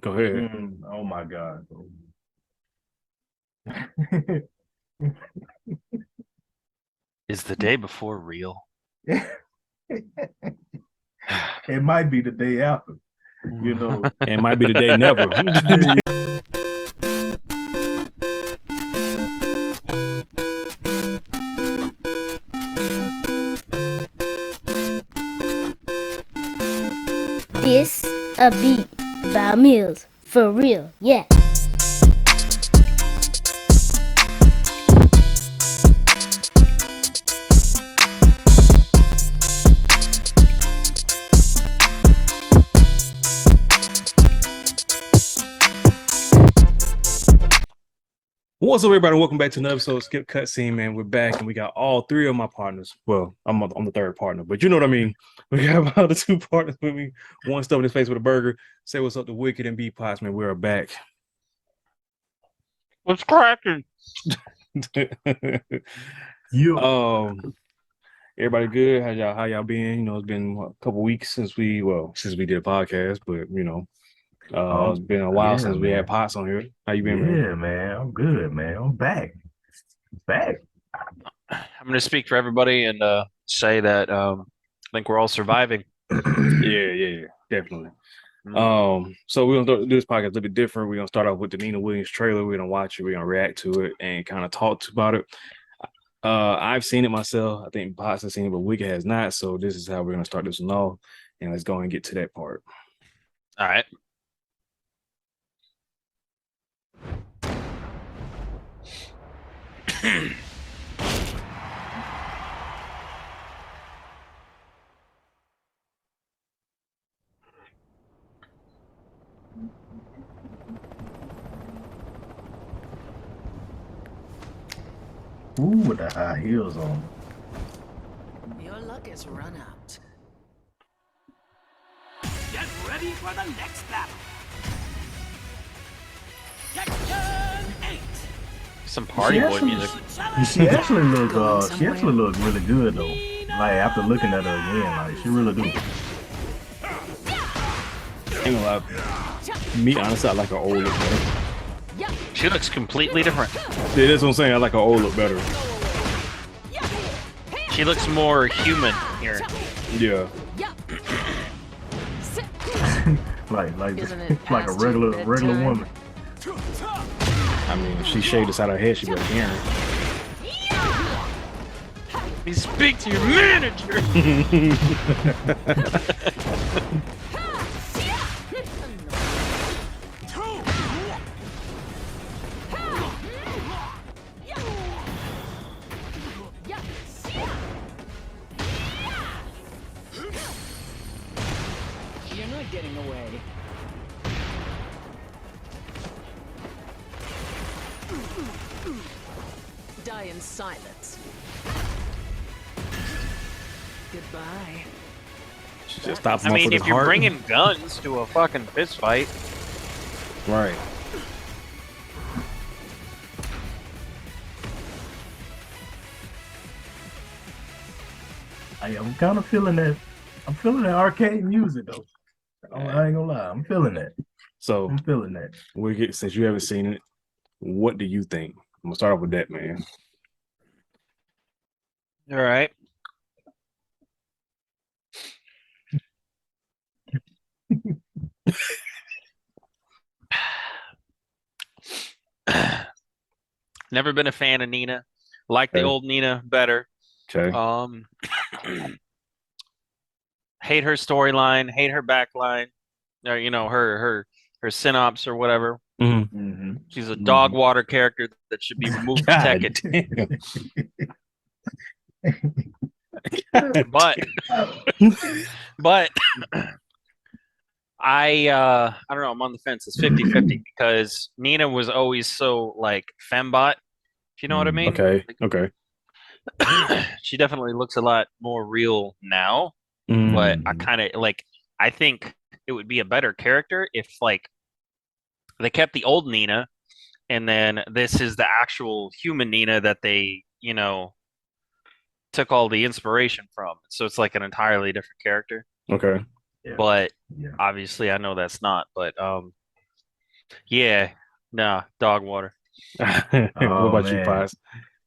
Go ahead. Oh my God. Is the day before real? It might be the day after, you know. It might be the day never. This a beat by Mills. For real, yeah. What's up, everybody? Welcome back to another episode of Skip Cutscene, man. We're back and we got all three of my partners. Well, I'm the third partner, but you know what I mean. We got about the two partners with me. One stuffing his face with a burger. Say what's up to Wicked and B Pots, man. We're back. What's cracking? You um, everybody good? How y'all been? You know, it's been a couple weeks since we did a podcast, but it's been a while yeah, since we had man. Pots on here. How you been, man? Yeah, man. I'm good, man. I'm back. Back. I'm going to speak for everybody and say that I think we're all surviving. Yeah, definitely. So we're gonna do this podcast a little bit different. We're gonna start off with the Nina Williams trailer. We're gonna watch it, we're gonna react to it and kind of talk about it. I've seen it myself. I think Bots has seen it, but Wicked has not. So this is how we're gonna start this one off. And let's go and get to that part. All right. Ooh, with the high heels on. Your luck has run out. Get ready for the next battle. Section 8. Some party boy music. She actually look really good though. Like after looking at her again, like she really do. Ain't gonna lie. Me, honestly, I like her old look better. She looks completely different. Yeah, that's what I'm saying. I like her old look better. She looks more human here. Yeah. like Isn't it like a past your regular bedtime? woman. I mean, if she shaved the side of her head, she'd be like Karen. You speak to your manager. You're not getting away. Die in silence. Goodbye. She just stops I mean, motherfucker's if you're heart. bringing guns to a fucking fist fight, Right. I'm kind of feeling that. I'm feeling that arcade music though. I ain't gonna lie. I'm feeling that. So I'm feeling that. since you haven't seen it, what do you think? I'm gonna start off with that, man. all right. Never been a fan of Nina. Like the Okay. old Nina better. Okay. Hate her storyline, hate her backline, or her synops or whatever. Mm-hmm. Mm-hmm. She's a dog water character that should be removed from God Tekken. damn. But I don't know, I'm on the fence. It's 50-50 because Nina was always so like fembot, if you know what I mean. Okay. She definitely looks a lot more real now, Mm. but I kind of like I think it would be a better character if like they kept the old Nina and then this is the actual human Nina that they, took all the inspiration from. So it's like an entirely different character. Okay. Yeah. But Yeah. obviously I know that's not, but Yeah, nah, dog water. What Oh about you, man, Pies?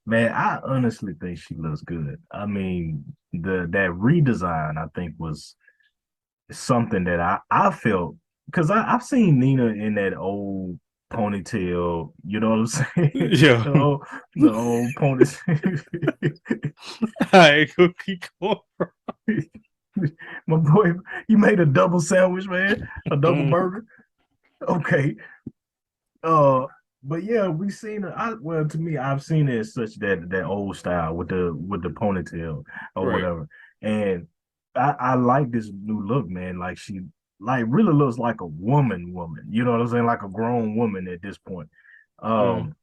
man, I honestly think she looks good. I mean, the that redesign I think was something that I felt because I've seen Nina in that old ponytail. You know what I'm saying? Yeah. The old ponytail. I keep going. My boy, you made a double sandwich, man, a double burger. Okay. Uh, but yeah, we seen it. Well, to me, I've seen it as such that old style with the ponytail or Right. whatever. And I like this new look, man. Like she like really looks like a woman. You know what I'm saying? Like a grown woman at this point. Mm. Um,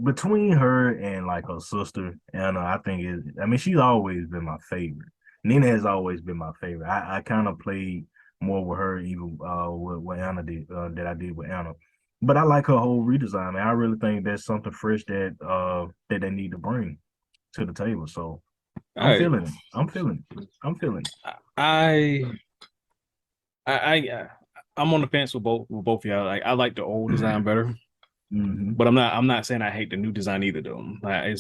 between her and like her sister Anna, I think I mean, she's always been my favorite. Nina has always been my favorite. I kind of played more with her even with Anna did that I did with Anna. But I like her whole redesign, man. I really think that's something fresh that they need to bring to the table. So I'm I, feeling it. I'm feeling it. I'm feeling it. I, I'm on the fence with both of y'all. Like, I like the old design better, Mhm. but I'm not saying I hate the new design either, though. Like,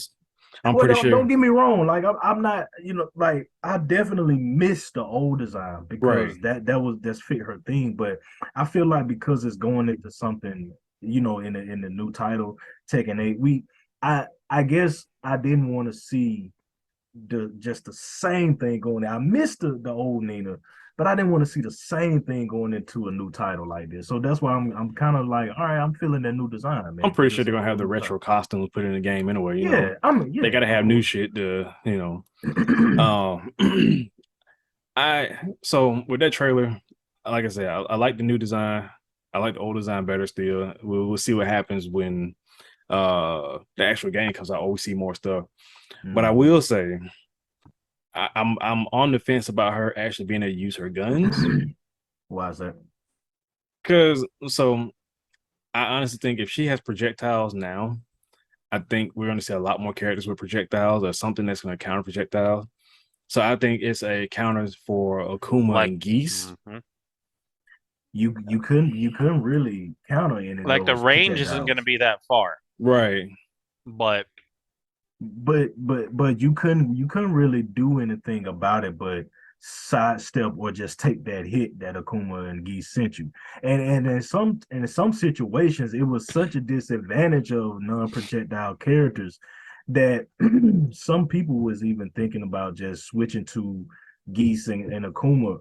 I'm Well, pretty don't sure. get me wrong. Like I'm not, like I definitely miss the old design Right. because that's fit her theme. But I feel like because it's going into something, in the new title, Tekken 8, I guess I didn't want to see the same thing going. I missed the old Nina, but I didn't want to see the same thing going into a new title like this. So that's why I'm kind of like, all right, I'm feeling that new design, man, I'm pretty because sure it's they're a gonna have whole the new title. retro costumes put in the game anyway. Yeah, I mean, They yeah, gotta of have new course. shit Um, I so with that trailer, like I said, I like the new design. I like the old design better still. We'll see what happens when the actual game comes out, or we see more stuff. But I Mhm. will say I'm on the fence about her actually being able to use her guns. Why is that? Cause so I honestly think if she has projectiles now, I think we're gonna see a lot more characters with projectiles or something that's gonna counter projectiles. So I think it's a counter for Akuma Like, and Geese. mhm. You couldn't really counter any of Like the those range isn't going to projectiles. be that far, Right. but But you couldn't really do anything about it but sidestep or just take that hit that Akuma and Geese sent you. And in some situations it was such a disadvantage of non-projectile characters that some people was even thinking about just switching to Geese and Akuma,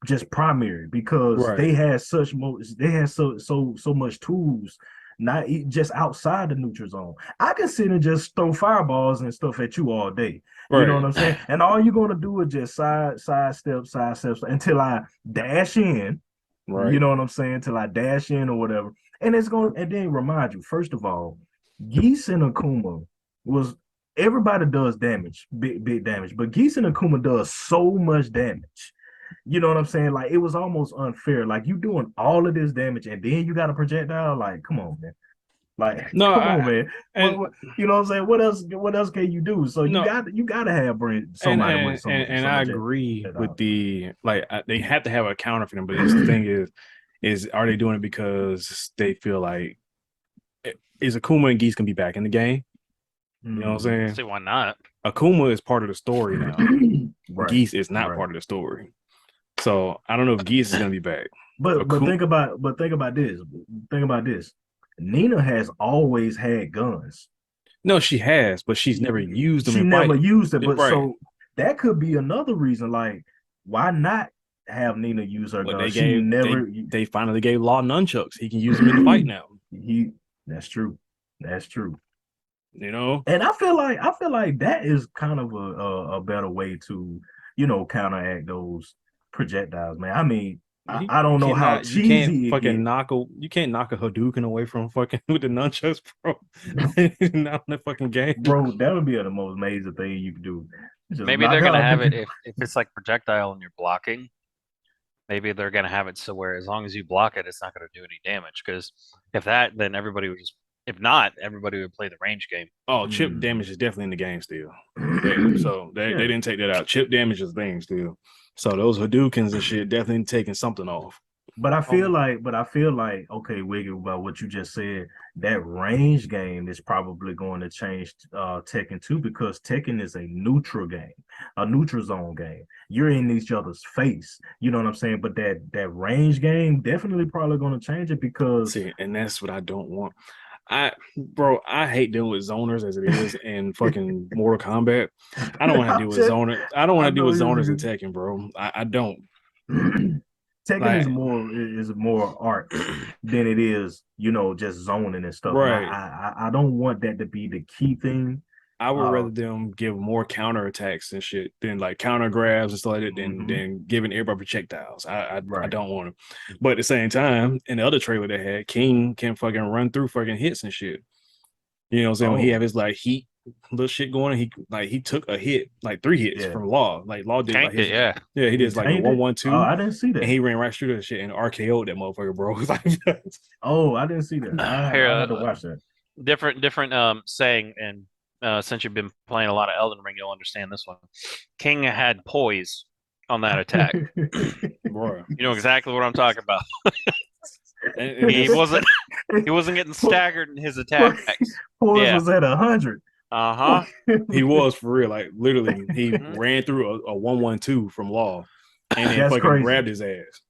just primary because Right. they had so much tools, just outside the neutral zone. I can sit and just throw fireballs and stuff at you all day. You know what Right. I'm saying? And all you're gonna do is just sidestep until I dash in. You Right. know what I'm saying? Until I dash in or whatever. And then remind you, first of all, Geese and Akuma was everybody does damage, big damage, but Geese and Akuma does so much damage. You know what I'm saying? Like it was almost unfair. Like you doing all of this damage and then you got a projectile. Like, come on, man. Like, No, come on, man. What, and what you know what I'm saying? What else can you do? So no, you gotta have somebody with and some I agree with projectile. the like they have to have a counter for them, but it's the thing is are they doing it because they feel like is Akuma and Geese gonna be back in the game? You know what I'm Mhm. saying? see why not. Akuma is part of the story now. Right, Geese is not right. part of the story. So I don't know if Geese is gonna be back. But Akuma, think about this. Think about this. Nina has always had guns. no, she has, but she's never used them She in never fight. used it, but Right. so that could be another reason. Like, why not have Nina use her But gun? She never. they finally gave Law nunchucks. He can use them in the fight now. he. That's true. That's true. You know, And I feel like that is kind of a better way to counteract those projectiles, man. I mean, I don't know how you can't cheesy it fucking get, you can't knock a Hadouken away from fucking with the nunchucks, bro. Not in the fucking game. bro. That would be the most amazing thing you could do. Just Maybe knock they're going to out. have it if it's like projectile and you're blocking. Maybe they're going to have it so where as long as you block it, it's not going to do any damage. Because if that, then everybody would just. If not, everybody would play the range game. Oh, chip Mhm. damage is definitely in the game still. So they Yeah, didn't take that out. Chip damage is a thing still. So those Hadoukens and shit definitely taking something off. But I feel like, okay, Wiggy, about what you just said, that range game is probably going to change Tekken 2 because Tekken is a neutral game, a neutral zone game. You're in each other's face. You know what I'm saying? But that range game definitely probably going to change it because See, and that's what I don't want. I hate dealing with zoners as it is in fucking Mortal Kombat. I don't want to deal with zoners. I don't want I to deal know with you zoners in Tekken, bro. I don't. Tekken Like, is more art than it is, just zoning and stuff. And right. I don't want that to be the key thing. I would Uh, rather them give more counter attacks and shit than like counter grabs and stuff like that than giving everybody projectiles. I Right. don't want to. But at the same time, in the other trailer they had, King can fucking run through fucking hits and shit. You know what I'm saying? When he Oh. have his like heat little shit going, he took a hit, like 3 hits Yeah. from Law. Like Law did like Tanked his it, yeah. he did like a tanked it? 1-1-2. Oh, I didn't see that. And he ran right through that shit and RKO'd that motherfucker, bro. Like, Oh, I didn't see that. Here, I had to watch that. different saying, and since you've been playing a lot of Elden Ring, you'll understand this one. King had poise on that attack. bro. You know exactly what I'm talking about. And He wasn't getting staggered in his attacks. Poise Yeah. was at 100. Uh-huh. he was for real. Like literally, he Mhm. ran through a 1-1-2 from Law and then That's fucking crazy. grabbed his ass.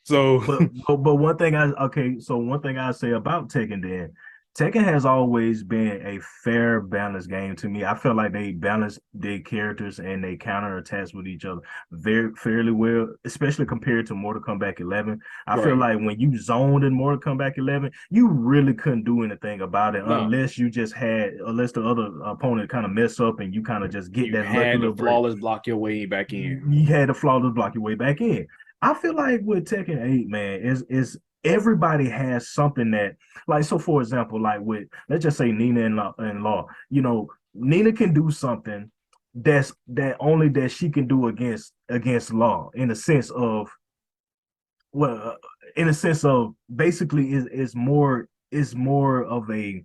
So But one thing I say about Tekken then, Tekken has always been a fair balanced game to me. I feel like they balance their characters and they counter attacks with each other very fairly well, especially compared to Mortal Kombat 11. I feel Right. like when you zoned in Mortal Kombat 11, you really couldn't do anything about it No. unless the other opponent kind of mess up and you kind of just get You that lucky had little to break. flawless block your way back in. You had to flawless block your way back in. I feel like with Tekken 8, man, is everybody has something that, like, so for example, like with, let's just say Nina and Law, Nina can do something that she can do against Law in a sense of, well, in a sense of basically is more of a,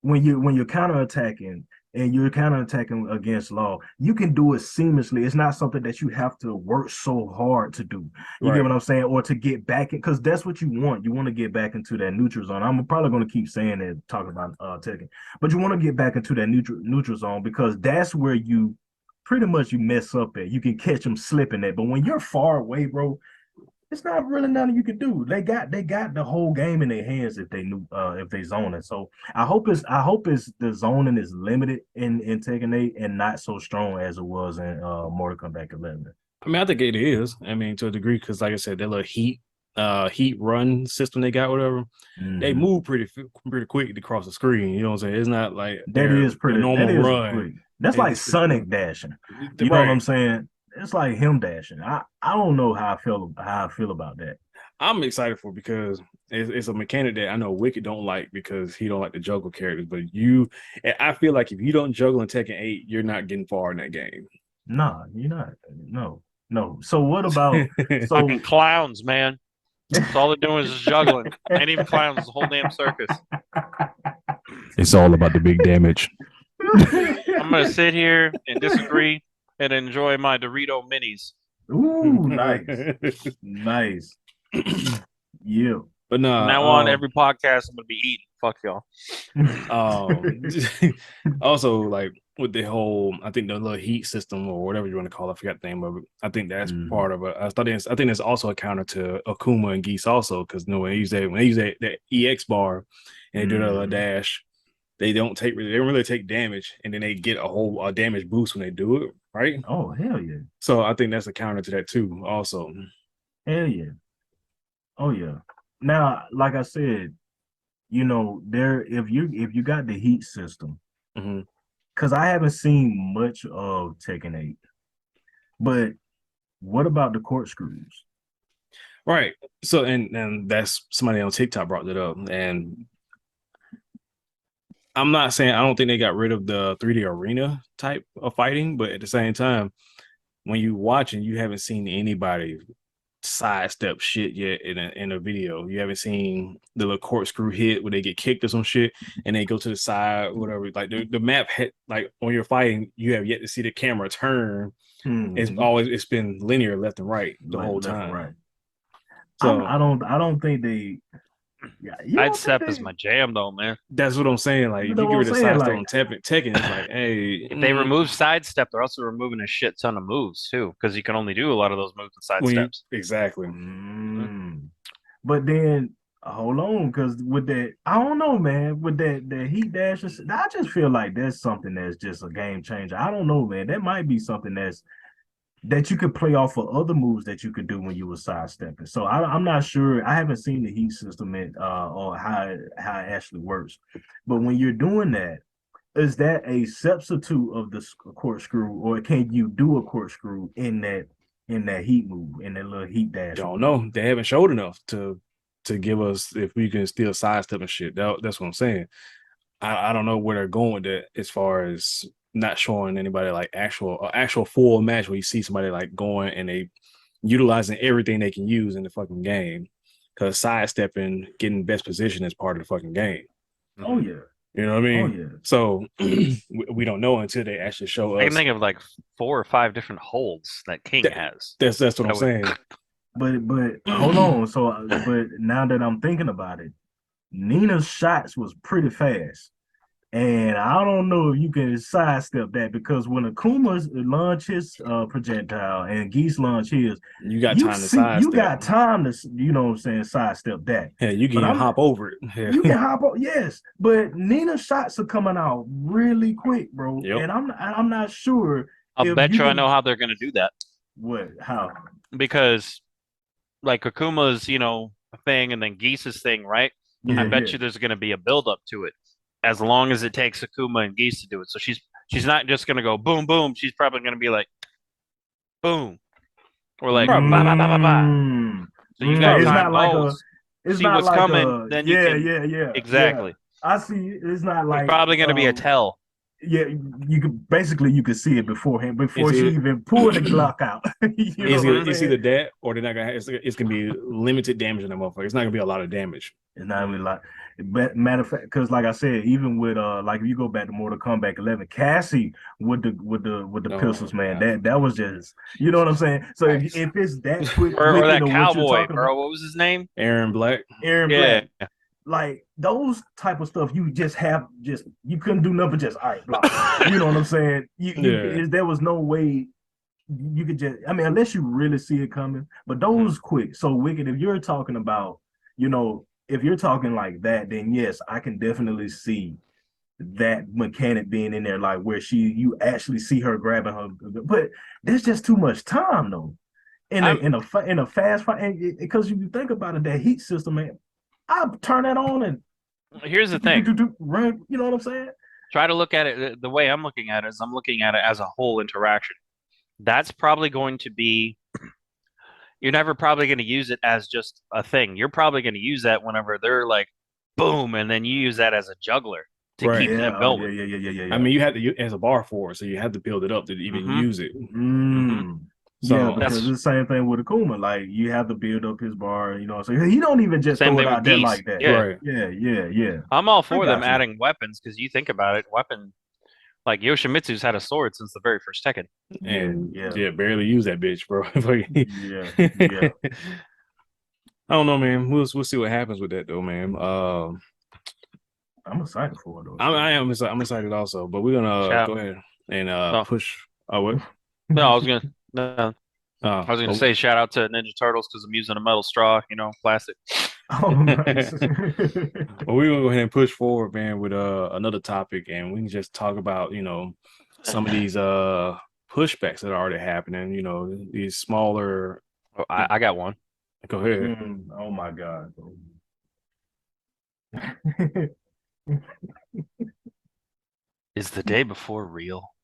when you're counterattacking and you're counterattacking against Law, you can do it seamlessly. It's not something that you have to work so hard to do. You get Right. what I'm saying? Or to get back in, because that's what you want. You want to get back into that neutral zone. I'm probably going to keep saying that, talking about Tekken, but you want to get back into that neutral zone because that's where you pretty much you mess up at. You can catch them slipping at. But when you're far away, bro, it's not really nothing you can do. They got the whole game in their hands if they zone it. So I hope it's the zoning is limited in Tekken 8 and not so strong as it was in Mortal Kombat 11. I mean, I think it is. I mean, to a degree, because like I said, that little heat run system they got, whatever, they move pretty quick to cross the screen. You know what I'm saying? It's not like That is their normal run. quick. That's like Sonic dashing. You know what I'm saying? It's like him dashing. I don't know how I feel about that. I'm excited for it because it's a mechanic that I know Wicked don't like because he don't like the juggle characters. But I feel like if you don't juggle in Tekken 8, you're not getting far in that game. Nah, you're not. No. So what about Fucking clowns, man. That's all they're doing is just juggling. Ain't even clowns, it's a whole damn circus. It's all about the big damage. I'm gonna sit here and disagree and enjoy my Dorito minis. Ooh, nice. Nice. Yeah. But no, From now on, every podcast I'm gonna be eating. Fuck y'all. Also, like with the whole, I think the little heat system or whatever you want to call it, I forgot the name of it. I think that's part of it. I think it's also a counter to Akuma and Geese also because when they use that EX bar and they do that little dash, they don't really take damage and then they get a damage boost when they do it, right? Oh, hell yeah. So I think that's a counter to that too, also. Hell yeah. Oh yeah. Now, like I said, if you got the heat system, because I haven't seen much of Tekken 8, but what about the corkscrews? Right. So and that's somebody on TikTok brought that up, and I'm not saying I don't think they got rid of the 3D arena type of fighting, but at the same time, when you watching, you haven't seen anybody sidestep shit yet in a video. You haven't seen the little corkscrew hit where they get kicked or some shit and they go to the side, whatever. Like the map like when you're fighting, you have yet to see the camera turn. It's been linear left and right the whole time. Right. So I don't think they. Yeah, you don't think Sidestep they, is my jam, though, man. that's what I'm saying. Like You if know you what get I'm rid of saying? sidestep Like, on Tekken, it's like, hey, If they remove sidestep, they're also removing a shit ton of moves too, because you can only do a lot of those moves with sidesteps. exactly. But then hold on, because with that, I don't know, man. With that heat dash, I just feel like that's something that's just a game changer. I don't know, man. That might be something that you could play off of other moves that you could do when you were sidestepping. So I'm not sure. I haven't seen the heat system or how it actually works. But when you're doing that, is that a substitute of the corkscrew, or can you do a corkscrew in that heat move, in that little heat dash? Don't know. They haven't showed enough to give us if we can still sidestep and shit. That's what I'm saying. I don't know where they're going with that as far as not showing anybody like actual full match where you see somebody like going and they utilizing everything they can use in the fucking game. Because sidestepping, getting best position is part of the fucking game. Oh yeah. You know what I mean? Oh yeah. So we don't know until they actually show us. I can think of like 4 or 5 different holds that King has. That's what I'm saying. But hold on. So but now that I'm thinking about it, Nina's shots was pretty fast. And I don't know if you can sidestep that, because when Akuma launch his projectile and Geese launch his, You got time to sidestep. You got time to, you know what I'm saying, sidestep that. Yeah, you can hop over it. Yeah. You can hop up, yes. But Nina's shots are coming out really quick, bro. Yep. And I'm not sure. I'll bet you I know how they're going to do that. What? How? Because like Akuma's, thing, and then Geese's thing, right? Yeah, I bet you there's going to be a build up to it, as long as it takes Akuma and Geese to do it. So she's not just going to go boom boom. She's probably going to be like boom, or like ba ba ba ba ba. So you got it's time. not like it's see not what's like coming. Then you can yeah. exactly. Yeah. I see. It's not like It's probably going to be a tell. Yeah, you could see it beforehand before she it- even pulled the Glock out. It's either that or they're not gonna. It's gonna be limited damage in the motherfucker. It's not gonna be a lot of damage. It's not really like, matter of fact, because like I said, even with like if you go back to Mortal Kombat 11, Cassie with the pistols, man, that was just, you know what I'm saying. So if it's that quick, or that what cowboy, bro, what was his name? Aaron Black. Black. Like those type of stuff, you couldn't do nothing but just all right, block. You know what I'm saying? There was no way you could just, I mean, unless you really see it coming. But those quick. So Wicked, if you're talking about, if you're talking like that, then yes, I can definitely see that mechanic being in there, like where you actually see her grabbing her. But there's just too much time though. In a fast fight, because you think about it, that heat system, man. I'll turn that on and here's the thing. Run, you know what I'm saying? Try to look at it the way I'm looking at it is I'm looking at it as a whole interaction. That's probably going to be, you're never probably going to use it as just a thing. You're probably going to use that whenever they're like, boom, and then you use that as a juggler to keep them going. Yeah. I mean, you have to as a bar for it, so you have to build it up to even use it. So yeah, because it's the same thing with Akuma. Like you have to build up his bar, so he don't even just throw it out there like that. Yeah. Right. Yeah. I'm all for them adding weapons, because you think about it, like Yoshimitsu's had a sword since the very first Tekken. And barely use that bitch, bro. Yeah. I don't know, man. We'll see what happens with that though, man. I'm excited for it though. I'm excited also, but we're gonna go ahead and push. Oh, what? No, I was gonna say shout out to Ninja Turtles because I'm using a metal straw, plastic. Oh, nice. Well, we're gonna go ahead and push forward, man, with another topic, and we can just talk about some of these pushbacks that are already happening. These smaller. Oh, I got one. Go ahead. Oh my God. Is the day before real?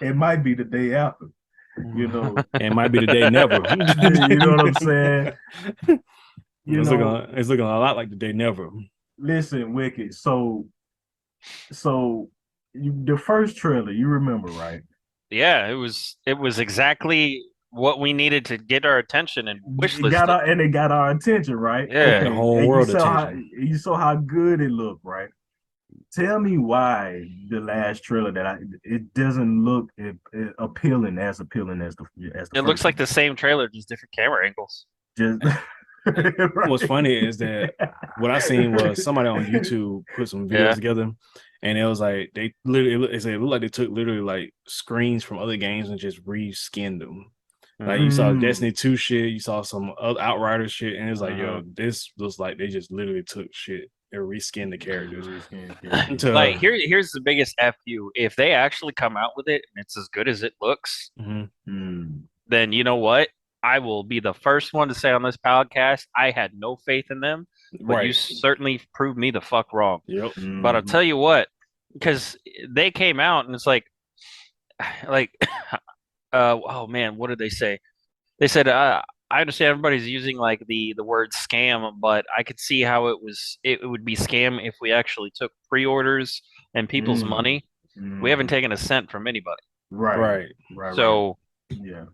It might be the day after, It might be the day never. You know what I'm saying? It's looking a lot like the day never. Listen, Wicked. So the first trailer, you remember, right? Yeah, it was exactly what we needed to get our attention and wish list. It got our attention, right? Yeah, the whole world attention. You saw how good it looked, right? tell me why the last trailer it doesn't look appealing as the It first looks like one. the same trailer, just different camera angles. Just What's funny is that what I seen was somebody on YouTube put some videos Yeah. together, and it was like they literally it looked like they took literally like screens from other games and just reskinned them. Like you saw Destiny 2 shit, you saw some other Outriders shit, and it's like, yo, this looks like they just literally took shit and reskinned the characters. Like here's the biggest FU. If they actually come out with it and it's as good as it looks, then you know what? I will be the first one to say on this podcast, I had no faith in them, but you Right. certainly proved me the fuck wrong. Yep. But I'll tell you what, because they came out and it's like, oh man, what did they say? They said, I understand everybody's using like the word scam, but I could see how it would be scam if we actually took pre-orders and people's money. We haven't taken a cent from anybody. Right. So yeah,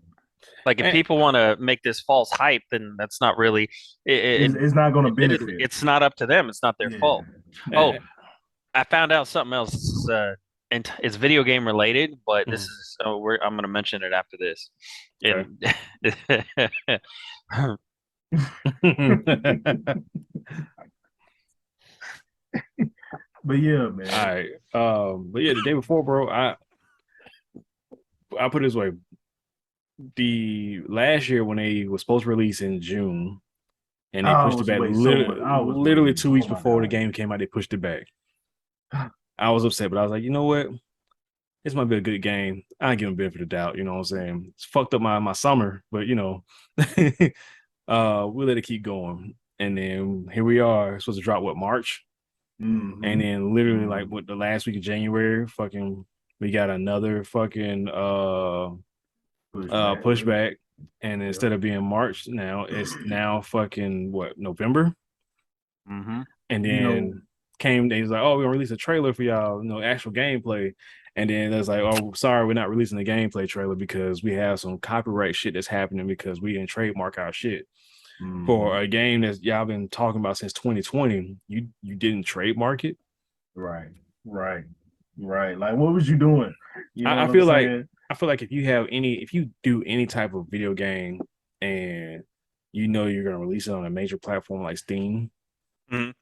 like if people want to make this false hype, then that's not really it's not going to benefit. It's not up to them. It's not their fault. Oh, I found out something else. This is, and it's video game related, but this is I'm going to mention it after this. But yeah, man. All right. But yeah, the day before, bro, I put it this way. The last year when they was supposed to release in June, and they pushed it back literally 2 weeks before the game came out, they pushed it back. I was upset, but I was like, you know what? This might be a good game. I give them benefit of the doubt. You know what I'm saying? It's fucked up my summer, but you know, we'll let it keep going. And then here we are. It's supposed to drop March, and then literally like what the last week of January, fucking, we got another fucking pushback. And instead of being March now, it's now fucking November. And then they was like, oh, we're gonna release a trailer for y'all, actual gameplay. And then it's like, oh, sorry, we're not releasing the gameplay trailer because we have some copyright shit that's happening because we didn't trademark our shit for a game that y'all been talking about since 2020. You didn't trademark it. Right. Like, what was you doing? I feel like if you do any type of video game and you're gonna release it on a major platform like Steam, and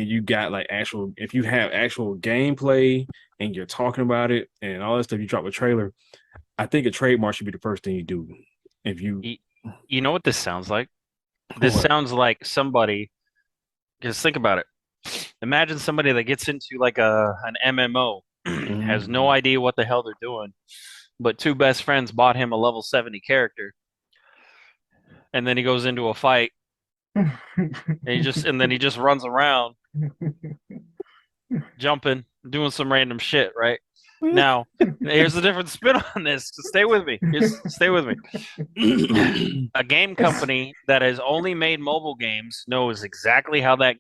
you got like if you have actual gameplay and you're talking about it and all that stuff, you drop a trailer, I think a trademark should be the first thing you do. If you know what this sounds like? This sounds like somebody, because think about it. Imagine somebody that gets into like an MMO, has no idea what the hell they're doing, but two best friends bought him a level 70 character, and then he goes into a fight, and he just runs around, jumping, doing some random shit, right? Now, here's a different spin on this. So stay with me. Stay with me. A game company that has only made mobile games knows exactly how that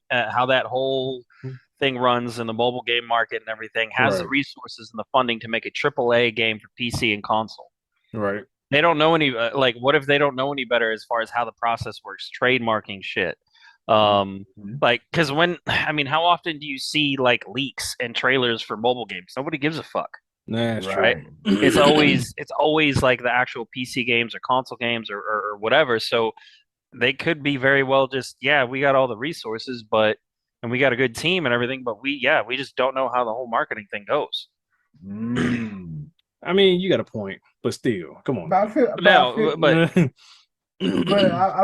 whole thing runs in the mobile game market and everything. Has the resources and the funding to make a AAA game for PC and console. Right. They don't know any. What if they don't know any better as far as how the process works? Trademarking shit. Like, because how often do you see like leaks and trailers for mobile games? Nobody gives a fuck. That's right. True. It's always like the actual PC games or console games or whatever. So they could be very well just, we got all the resources, and we got a good team and everything, but we just don't know how the whole marketing thing goes. I mean, you got a point, but still, come on. But I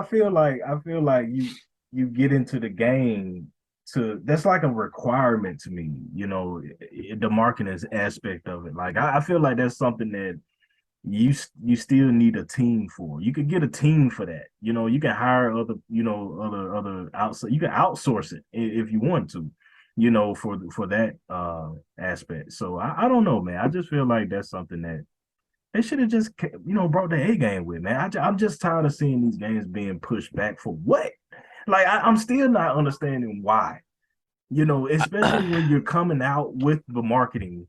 feel like you get into the game that's like a requirement to me, the marketing aspect of it. Like I feel like that's something that you still need a team for. You could get a team for that. You can hire other outside. You can outsource it if you want to, for that aspect. So I don't know, man. I just feel like that's something that they should have just brought the A game with, man. I'm just tired of seeing these games being pushed back for what? Like I'm still not understanding why, especially when you're coming out with the marketing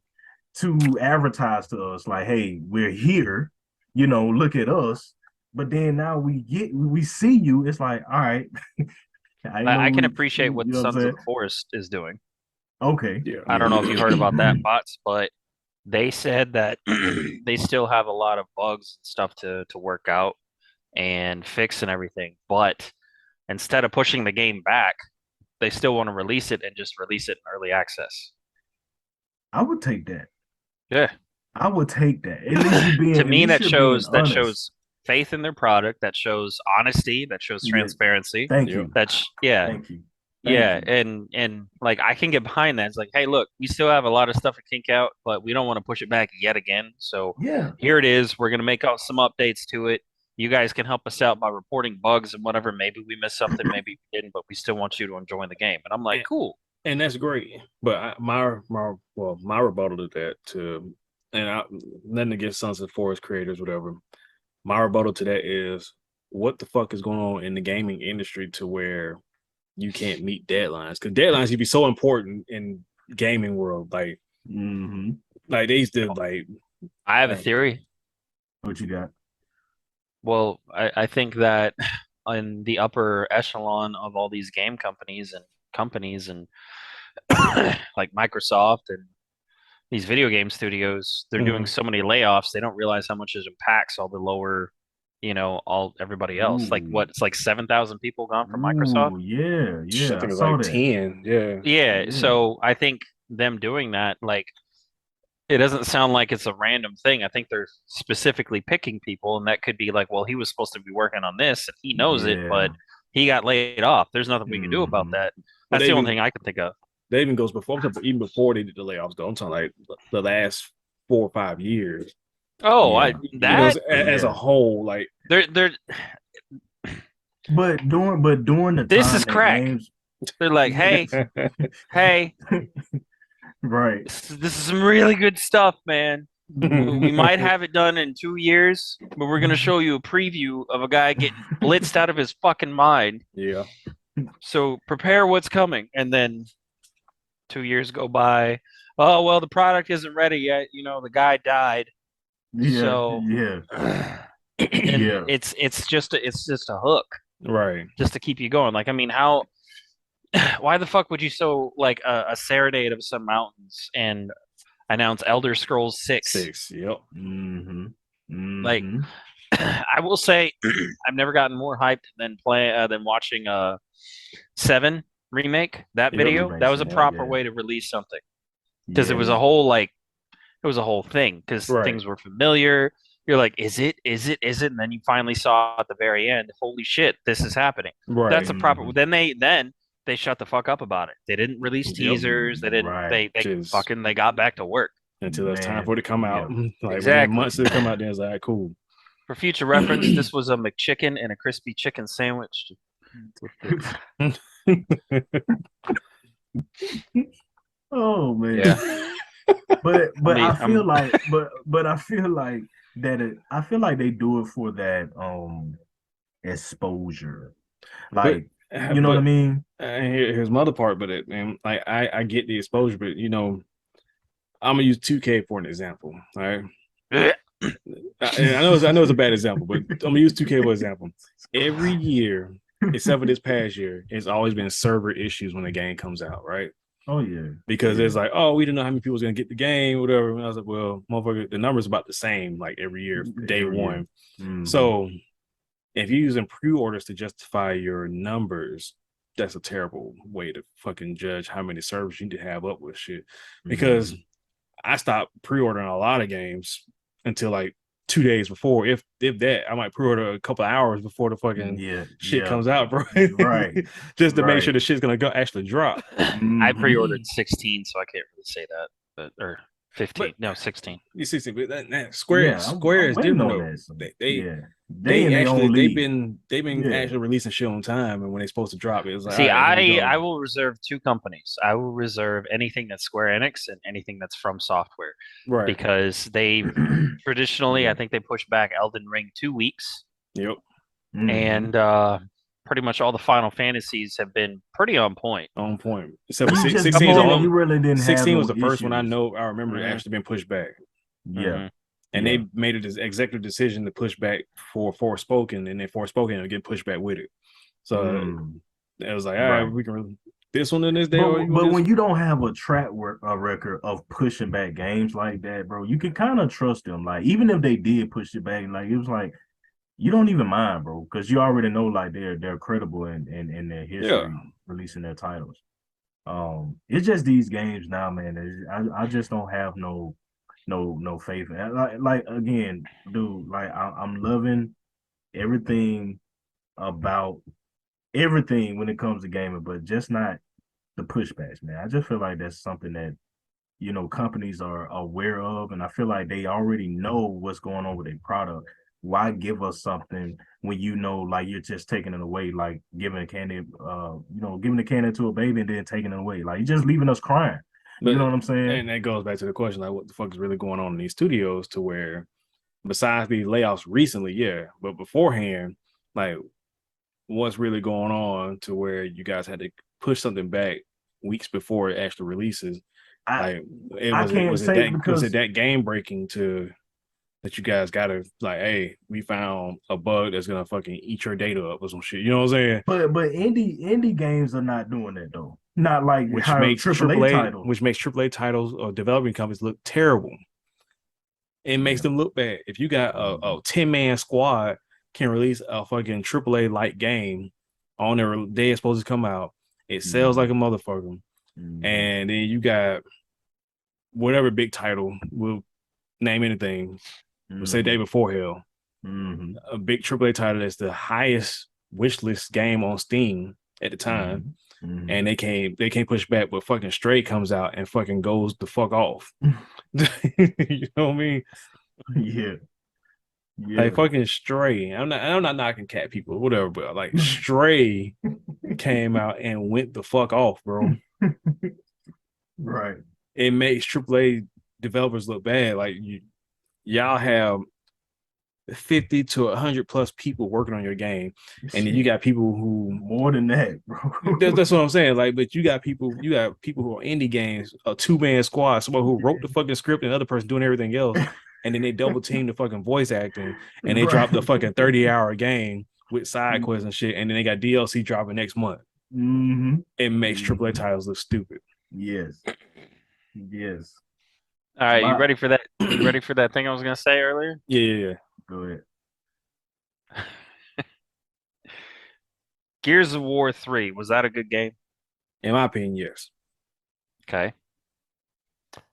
to advertise to us like, hey, we're here, look at us. But then now we see you. It's like, all right. I can appreciate what Sons of the Forest is doing. Okay. Yeah. I don't know if you heard about that, bots, but they said that they still have a lot of bugs and stuff to work out and fix and everything. But instead of pushing the game back, they still want to release it and just release it in early access. I would take that. Yeah. I would take that. At least you being To at me, least you're being that honest. shows faith in their product, that shows honesty, that shows Yeah. transparency. Thank Yep. you. Yeah. Thank you. Yeah, Thank you. and like I can get behind that. It's like, hey, look, we still have a lot of stuff to kink out, but we don't want to push it back yet again. So Yeah. here it is. We're gonna make out some updates to it. You guys can help us out by reporting bugs and whatever. Maybe we missed something, maybe we didn't, but we still want you to enjoy the game. And I'm like, cool. And that's great. But my rebuttal to that nothing against Sunset Forest creators, whatever. My rebuttal to that is, what the fuck is going on in the gaming industry to where you can't meet deadlines? Because deadlines can be so important in gaming world. Like they used to like. I have a theory. What you got? Well, I think that in the upper echelon of all these game companies and like Microsoft and these video game studios, they're doing so many layoffs, they don't realize how much it impacts all the lower, all everybody else. Like Ooh. it's like 7,000 people gone from Microsoft. Ooh, yeah, I think I it's saw like that. 10. Yeah. Yeah, so I think them doing that, like, it doesn't sound like it's a random thing. I think they're specifically picking people, and that could be like, well, he was supposed to be working on this, and he knows it, Yeah. but he got laid off. There's nothing we can do about that. But That's the only thing I can think of. That even goes before, even before they did the layoffs, though. I'm talking like the last 4 or 5 years. Oh, Yeah. As a whole, like they're But during the This time is that crack. games, they're like, hey, right? this is some really good stuff, man. We might have it done in 2 years, but we're gonna show you a preview of a guy getting blitzed out of his fucking mind. Yeah. So prepare what's coming, and then 2 years go by. Oh well, the product isn't ready yet. The guy died. Yeah, So yeah, and yeah. it's just a hook, Right. just to keep you going. Like, I mean, how? Why the fuck would you sow like a Serenade of some mountains and announce Elder Scrolls 6? 6. Yep. Like, I will say, I've never gotten more hyped than watching 7 remake. That video, that was a proper way to release something, because it was a whole thing, because things were familiar. You're like, is it? And then you finally saw at the very end, holy shit, this is happening. Right. That's a proper. Then they shut the fuck up about it. They didn't release teasers. They didn't. Right. They got back to work. Until it's time for it to come out. Like Exactly. months to come out, then it's like, cool. For future reference, this was a McChicken and a crispy chicken sandwich. Oh man. Yeah. But I feel I'm- I feel like they do it for that exposure. Like, you know what I mean? Here's my other part, but like I get the exposure, but I'm gonna use 2K for an example. All right. I know it's a bad example, but I'm gonna use 2K for an example. Every year, except for this past year, it's always been server issues when the game comes out, right? Oh yeah. Because it's like, oh, we didn't know how many people was gonna get the game, whatever. And I was like, well, motherfucker, the number's about the same, like every year, day one. So if you're using pre-orders to justify your numbers, that's a terrible way to fucking judge how many servers you need to have up with shit. Because I stopped pre-ordering a lot of games until like 2 days before, if that. I might pre-order a couple of hours before the fucking shit comes out, bro. Right. Just to make sure the shit's gonna actually drop. I pre-ordered 16, so I can't really say that, or 15. No, 16. You see, but Square is different though. They've been actually releasing shit on time, and when they're supposed to drop it, it's like, see, right, I will reserve 2 companies. I will reserve anything that's Square Enix and anything that's From Software, right? Because they traditionally, I think they pushed back Elden Ring 2 weeks. Yep. And pretty much all the Final Fantasies have been pretty on point. On point. Except for 16 was the first one I remember actually been pushed back. Yeah. And they made it this executive decision to push back for Forspoken, and then Forspoken will get pushed back with it. So it was like, all right, we can. this one in this day, or you But want when this? you don't have a record of pushing back games like that, bro, you can kind of trust them. Like even if they did push it back, like it was like you don't even mind, bro, because you already know like they're credible in their Yeah, history releasing their titles. It's just these games now, man. I just don't have no faith. Like again, dude, like I'm loving everything about everything when it comes to gaming, but just not the pushbacks, man. I just feel like that's something that companies are aware of, and I feel like they already know what's going on with their product. Why give us something when you know like you're just taking it away, like giving a candy, giving the candy to a baby and then taking it away, like you're just leaving us crying. but You know what I'm saying? and that goes back to the question, like, what the fuck is really going on in these studios? To where, besides these layoffs recently, yeah, but beforehand, like, what's really going on to where you guys had to push something back weeks before it actually releases? I Like, it I was it can't was it say that was it because that game breaking to that you guys gotta like, hey, we found a bug that's gonna fucking eat your data up or some shit. You know what I'm saying? but indie games are not doing that though. Not like Which how makes AAA AAA, titles. which makes AAA titles or developing companies look terrible. It makes Yeah. them look bad. If you got a 10-man squad can release a fucking AAA like game on their day it's supposed to come out, it sells like a motherfucker. And then you got whatever big title, will name anything, we'll say Day Before Hell, a big AAA title that's the highest wish list game on Steam at the time, and they can't push back, but fucking Stray comes out and fucking goes the fuck off. You know what I mean? Yeah. Yeah. Like fucking Stray. I'm not knocking cat people, whatever, but like Stray came out and went the fuck off, bro. Right. It makes AAA developers look bad. Like y'all have 50 to 100 plus people working on your game, and then you got people who more than that, bro. that's what I'm saying. Like, but you got people who are indie games, a 2-man squad, someone who wrote the fucking script and the other person doing everything else, and then they double team the fucking voice acting, and they drop the fucking 30-hour game with side quests and shit, and then they got DLC dropping next month. It makes AAA titles look stupid. Yes. Yes. All right, you ready for that? You ready for that thing I was gonna say earlier? Yeah. Go ahead. Gears of War 3, was that a good game? In my opinion, yes. Okay.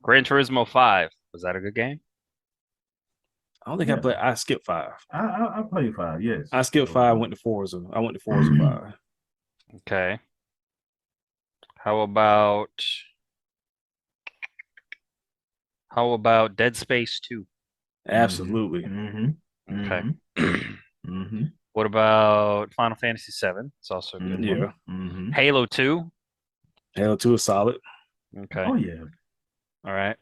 Gran Turismo 5, was that a good game? I don't think I played. I skipped 5. I played 5. Yes. I skipped 5. Went to Forza. I went to Forza 5. Okay. How about Dead Space 2? Absolutely. Okay. What about Final Fantasy 7? It's also a good one. Yeah. Halo 2? Halo 2 is solid. Okay. Oh yeah. All right.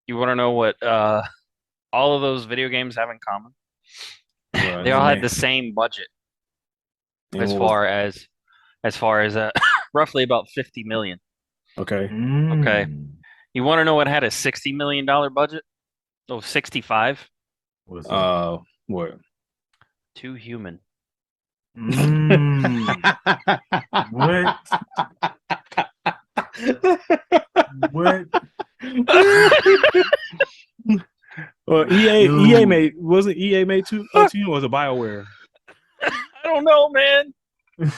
You want to know what all of those video games have in common? They all had the same budget as far as roughly about 50 million. Okay. Okay. You want to know what had a $60 million budget? Oh, 65. What's that? What? Too Human. What? What? Well, EA made wasn't EA made two or was it BioWare? I don't know, man.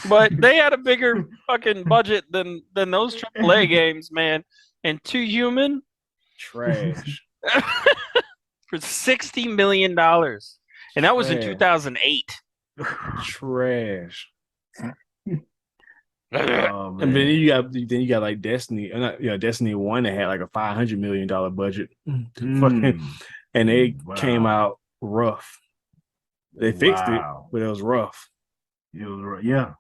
But they had a bigger fucking budget than those AAA games, man. And Too Human Trash. for $60 million. And that was in 2008. Trash. Oh, and then you got like Destiny, Destiny 1 that had like a $500 million budget. Fucking, and they came out rough. They fixed it, but it was rough. It was yeah.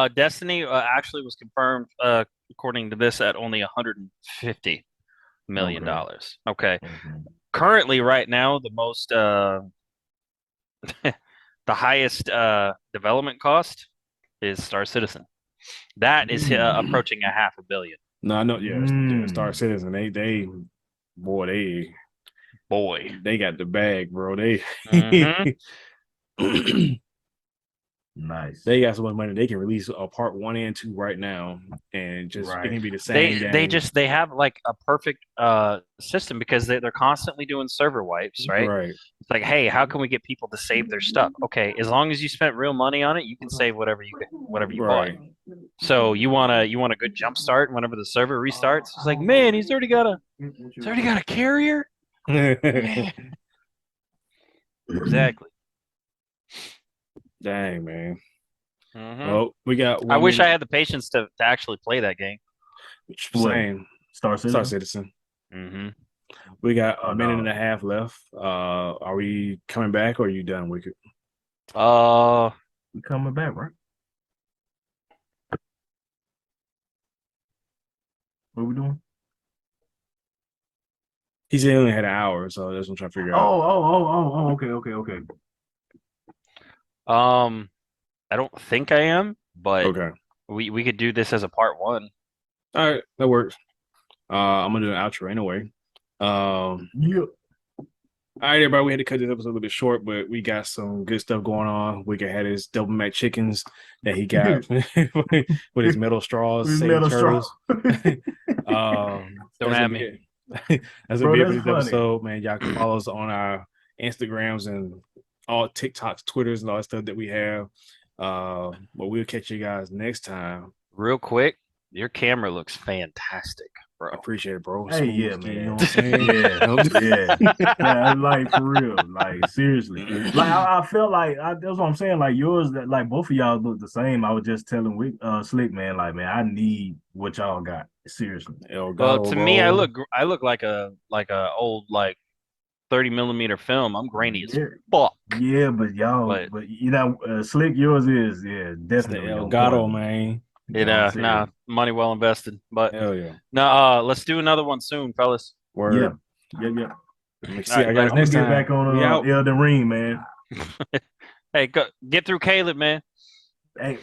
Destiny actually was confirmed, according to this, at only $150 million. Okay. Currently, right now, the most the highest development cost is Star Citizen. That is approaching $500 million. No, I know. Yeah, Star Citizen. They got the bag, bro. They Nice. They got so much money they can release a part 1 and 2 right now, and just it can be the same They game. they have like a perfect system because they're constantly doing server wipes, right? Right. It's like, hey, how can we get people to save their stuff? Okay, as long as you spent real money on it, you can save whatever you bought. Right. So you want a good jump start whenever the server restarts. It's like, man, he's already got a carrier. Exactly. Dang, man. Mhm. Well, we got. I wish I minute. had the patience to actually play that game. What? Same. Star Star Citizen. Citizen. Mm-hmm. We got Oh, a minute no. and a half left. Are we coming back or are you done, Wicked? We coming back, right? What we doing? He said he only had an hour, so that's what I'm trying to figure out. Okay. I don't think I am, but Okay. we could do this as a part 1. All right, that works. I'm gonna do an outro anyway. Yeah. All right, everybody. We had to cut this episode a little bit short, but we got some good stuff going on. Wicked had his double mac chickens that he got with his metal straws, We save metal straw. turtles. Don't That's have gonna me. be it. That's gonna Bro, be it for that's this funny. episode, man. Y'all can follow us on our Instagrams and all TikToks, Twitters, and all that stuff that we have. But we'll catch you guys next time. Real quick, your camera looks fantastic, bro. I appreciate it, bro. Hey, yeah, Smooth skin, man. you know what I'm saying? Yeah. Like for real. Like seriously. Like I felt like that's what I'm saying. Like yours, that like both of y'all look the same. I was just telling Slick, man, like, man, I need what y'all got. Seriously. El Well, Gato, to me, I bro. look like a old 30mm film. I'm grainy as Yeah. fuck. Yeah, but y'all, But Slick, yours is It's the definitely El on Gato, point. man. You know what I'm saying? nah, money well invested. But Hell yeah. no, let's do another one soon, fellas. Yeah. Word. Yeah. See All right, you guys later. I'm gonna next get time. back on We out. Elden Ring, man. Hey, get through Caleb, man. Hey,